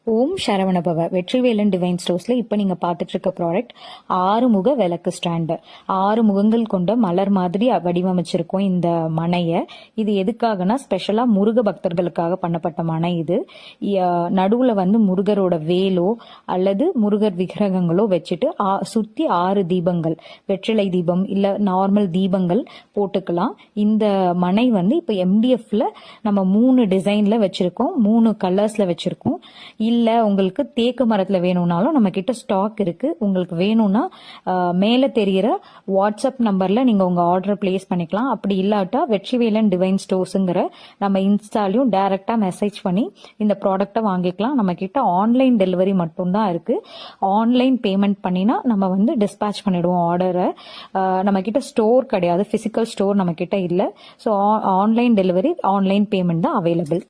ஓம் Saravanabhava. Vetrivelan divine ஸ்டோர்ஸ்ல இப்ப நீங்க பார்த்துட்டு இருக்க ப்ராடக்ட் 6 முக விளக்கு ஸ்டாண்டு. 6 முகங்கள் கொண்ட மலர் மாதிரி வடிவமைச்சிருக்கோம் இந்த மனைய. இது எதுக்காகனா ஸ்பெஷலா முருக பக்தர்களுக்காக பண்ணப்பட்ட மனை இது. நடுவுல வந்து முருகரோட வேலோ அல்லது முருகர் விக்கிரகங்களோ வச்சுட்டு சுத்தி 6 தீபங்கள், வெற்றிலை தீபம் இல்ல நார்மல் தீபங்கள் போட்டுக்கலாம். இந்த மனை வந்து இப்ப MDFல நம்ம 3 டிசைன்ல வச்சிருக்கோம், 3 கலர்ஸ்ல வச்சிருக்கோம். இல்ல உங்களுக்கு தேக்கு மரத்துல வேணும்னாலும் நம்ம கிட்ட ஸ்டாக் இருக்கு. உங்களுக்கு வேணும்னா மேல தெரியிற வாட்ஸ்அப் நம்பர்ல நீங்க உங்க ஆர்டர் பிளேஸ் பண்ணிக்கலாம். அப்படி இல்லாட்டா வெற்றிவேலன் டிவைன் ஸ்டோர்ஸ்ங்கிற நம்ம இன்ஸ்டாலையும் டைரக்டா மெசேஜ் பண்ணி இந்த ப்ராடக்ட்டை வாங்கிக்கலாம். நம்ம கிட்ட ஆன்லைன் டெலிவரி மட்டும்தான் இருக்கு. ஆன்லைன் பேமெண்ட் பண்ணினா நம்ம வந்து டிஸ்பேச் பண்ணிடுவோம் ஆர்டரை. நம்ம கிட்ட ஸ்டோர் கிடையாது, பிசிக்கல் ஸ்டோர் நம்ம கிட்ட இல்ல. So online delivery, online payment தான் அவைலபிள்.